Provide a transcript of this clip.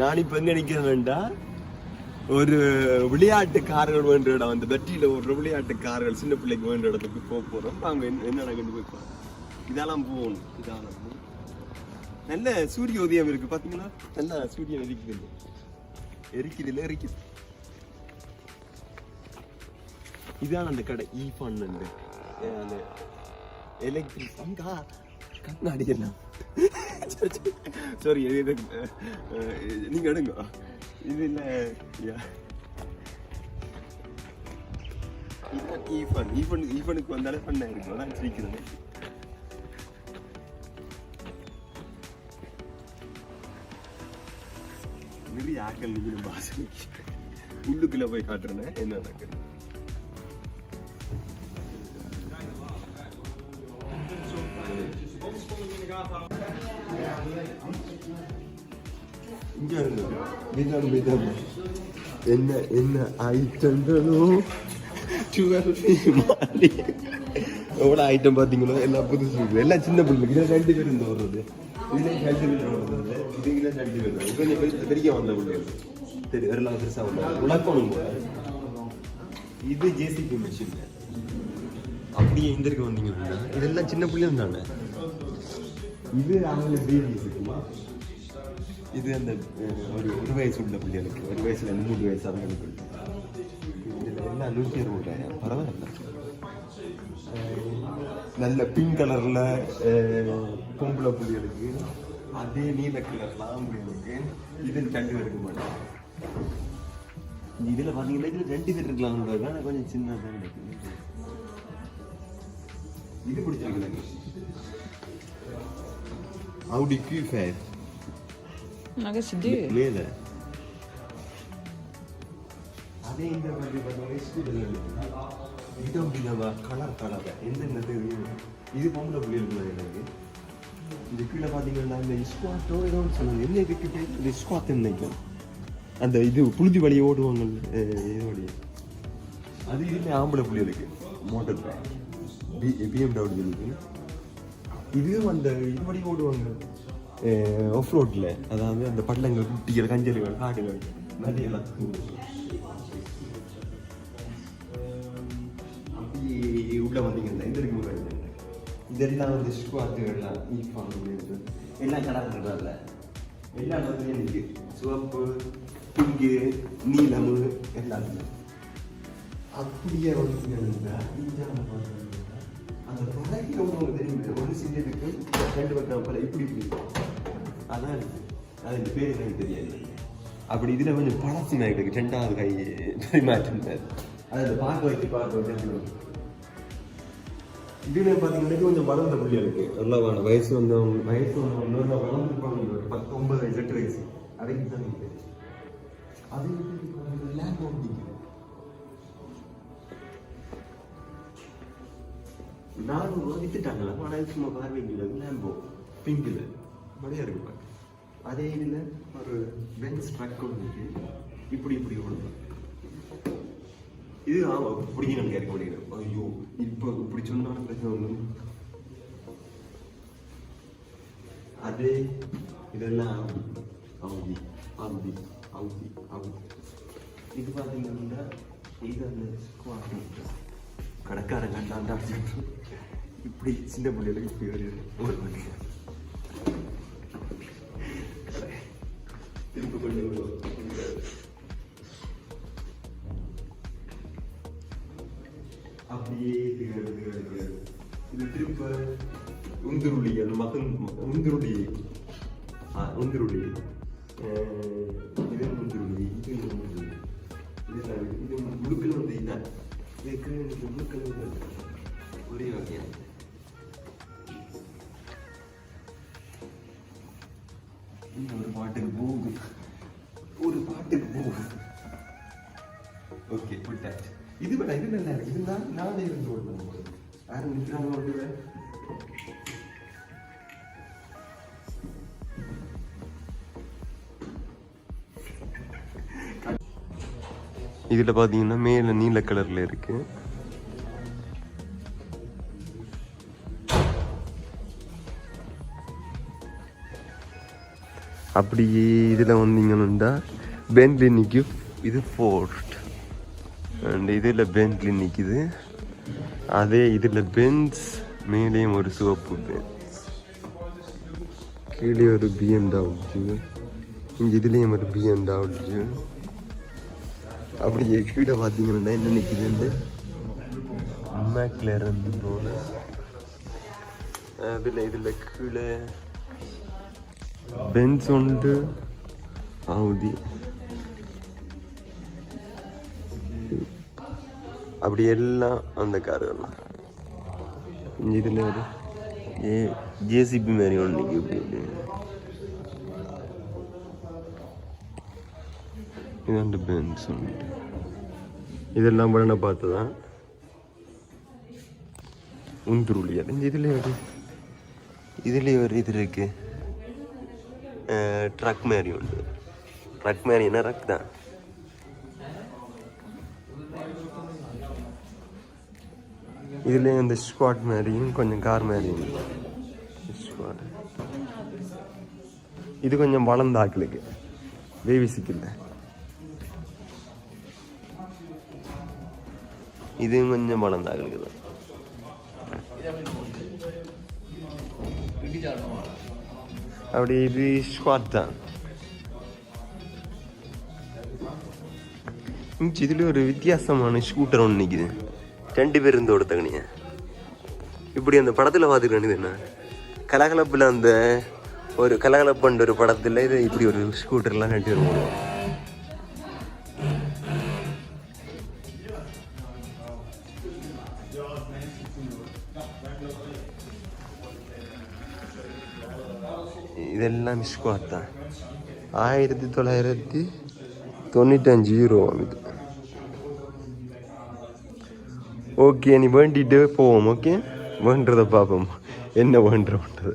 நான் இப்ப எங்க நிக்கிறேன்டா ஒரு விளையாட்டு கார்கள் வேண்ட இடம் அந்த வெற்றியில ஒரு விளையாட்டு கார்கள் சின்ன பிள்ளைக்கு வேண்ட இடத்துக்கு போறோம். நாங்க என்ன கண்டு போய் போறோம். இதெல்லாம் போகணும். இதெல்லாம் நல்ல சூரிய உதயம் இருக்கு பாத்தீங்கன்னா. நல்ல சூரியன் எரிக்குது. இதான் அந்த கடை ஈஃபான் எலக்ட்ரிக் அங்கா கண்ணாடி எல்லாம் சாரி நீங்க எடுங்க. இது இல்ல ஈஃபனுக்கு வந்தாலே பண்ண இருக்கும். நான் சிரிக்கிறேன். நிறைய ஆக்கள் நீங்க பாசனை உள்ளுக்குள்ள போய் காட்டுறேன் என்ன நடக்குது. என்ன என்ன ஐட்டங்களோ எவ்வளோ ஐட்டம் பார்த்தீங்களோ எல்லாம் புதுசு எல்லாம் சின்ன பிள்ளைங்க. இதில் 2 பேர் இருந்து வர்றது, இதில் 2 பேர் வர்றது, இதுல 2 பேர் வர்றது. கொஞ்சம் பெரிய வந்த பிள்ளைங்க சரி எல்லாம் பெருசாக வந்தாங்க. உழக்கணும் போல. இது ஜேசிபி மிஷின். அப்படியே இந்த இருக்க வந்தீங்கன்னா இதெல்லாம் சின்ன பிள்ளைங்க தானே. இது அவங்கள பேபி இருக்குமா. இது அந்த ஒரு வயசு உள்ள பிள்ளைகளுக்கு, 1 வயசுல 3 வயசு அவங்களுக்கு. இதில் எல்லாம் 160 பரவாயில்ல. நல்ல பிங்க் கலர்ல பொம்பளை புள்ளிகளுக்கு, அதே நீல கலர்ல ஆம்பளைகளுக்கு. இதில் 2 இருக்க மாட்டாங்க. இதுல பாத்தீங்கன்னா இதுல 2 பேர் இருக்கலாம். கொஞ்சம் சின்னதான் இருக்கு. இது பிடிச்சிருக்கு. Audi Q5. Magası değil. மேல அதே இந்த வண்டி பார்த்தீங்கன்னா ஸ்கூட்டர்ல இது அப்படின்னா கலர் எந்த இது பொம்பளை புள்ளிகளுக்கு எனக்கு. இது கீழே பார்த்தீங்கன்னா இந்த ஸ்குவாட்டோ ஏதோ சொல்லுவாங்க. என்ன இதுக்கு இந்த ஸ்குவாட் நினைக்கும். அந்த இது புழுதி வழியை ஓடுவாங்க இது வழியை. அது இதுல ஆம்பளை புள்ளிகளுக்கு மோட்டர் BMW இருக்கு. இதுவும் அந்த இதுபடி ஓடுவாங்க ஆஃப் ரோட்ல. அதாவது அந்த பள்ளங்கள், குட்டிகள், கஞ்சல்கள், காடுகள், நதியெல்லாம் அப்படி உள்ள வந்தீங்கன்னா இந்த இருக்கு. இதெல்லாம் வந்து ஸ்குவாட்டுகள்லாம் எல்லாம் கலந்துடுறதில்ல. எல்லா இடத்துலையும் இருக்கு. சிவப்பு, பிங்கு, நீளம் எல்லாத்துலையும். அப்படியே வந்து அந்த பழகில உள்ளவங்க தெரியுது. ஒரு சின்னதுக்கு 2 பக்கம் பல இப்படி அதான் இருக்கு. அது இந்த பேர் எனக்கு தெரியாது. அப்படி இதுல கொஞ்சம் பழசு மேற்கு 2வது கை பரிமாற்றம். அதை பார்க்க வச்சு இதுல பாத்தீங்கன்னா கொஞ்சம் வளர்ந்த புள்ளி இருக்கு. நல்லவான வயசு வந்தவங்க வளர்ந்து 19 வயசு 8 வயசு அதைக்கு தான் அது லேண்ட் ஓட்டிங்க. நானும் வித்துட்டாங்களா. ஆனால் சும்மா பார்வைங்கள லேம்போ பிங்கில் மழையா இருக்கு. அதே இதில் ஒரு பென்ஸ் ட்ரக் ஒன்று இப்படி ஓடுது. இது பிடிக்கணும் கேட்க முடியாது. ஐயோ இப்போ இப்படி சொன்னாலும் பிரச்சனை ஒன்று. அதே இதெல்லாம் அவுதி அவுதி அவுதி அவுதி. இது பார்த்தீங்கன்னா இது அந்த ஸ்குவாட் கடைக்காரன் கண்டாண்டா இப்படி சின்ன பிள்ளைகளுக்கு இப்படி வருது. திரும்ப கொஞ்சம் அப்படியே இது திரும்ப உந்துருளி. அந்த மகன் உந்துருளி உந்துருளி இது உந்துருளி. இது முழுக்கள் வந்து இதான் ஒரே வகையா. ஒரு பாட்டுக்கு போகுது. ஓகே விட்டாச்சு. இது வேணா இது நல்லா இருக்கு. இது நானே இருந்து ஓடுவேன். யாரும் நிற்கிறாங்க ஓடுவேன். இதுல பாத்தீங்கன்னா மேல நீல கலர்ல இருக்கு. அப்படியே இதில் வந்தீங்கன்னா பென்ட்லி நிற்கி இது ஃபோர்ட் அண்ட் இதில் பென்ட்லி நிற்கிது. அதே இதில் பென்ஸ் மேலேயும் ஒரு சிவப்பு பென்ஸ், கீழே ஒரு BMW, இங்கே இதுலேயும் ஒரு BMW. அப்படியே கீழே பார்த்தீங்கன்னா என்ன நிற்கிதுன்னு மேக்லரன் போல. இதில் கீழே பென்ஸ் உண்டு, ஆவுதி. அப்படி எல்லாம் அந்த காருகள். இதில் ஒரு ஜேசிபி மாதிரி ஒன்று நிற்கி. இது வந்து பென்ஸ் உண்டு. இதெல்லாம் படம் பார்த்து தான் உந்துருளி அடைஞ்சு. இதுலேயே ஒரு இது இருக்கு, ட்ரக் மாதிரி உண்டு. ட்ரக் மாதிரி என்ன ட்ரக் தான். இதுலேயே இந்த ஸ்குவாட் மாதிரியும் கொஞ்சம் கார் மாதிரியும் ஸ்குவாட். இது கொஞ்சம் வளர்ந்த ஆக்களுக்கு, பேபிஸுக்கு இல்லை. இதுவும் கொஞ்சம் வளர்ந்த ஆக்களுக்கு தான். அப்படி இது ஸ்குவாட் தான். இதில் ஒரு வித்தியாசமான ஸ்கூட்டர் ஒன்று நிற்கிது. 2 பேர் இருந்து ஒருத்தங்கனிய. இப்படி அந்த படத்தில் பார்த்துக்க என்ன கலகலப்பில், அந்த ஒரு கலகலப்புன்ற ஒரு படத்தில் இது இப்படி ஒரு ஸ்கூட்டர்லாம் 2 பேர் போடுவோம். இதெல்லாம் ஸ்குவாட் தான். 1995 யூரோ ஆகுது. ஓகே, நீ வேண்டிட்டு போவோம். ஓகே, வேண்டுறதை பார்ப்போம் என்ன வேண்டுறது.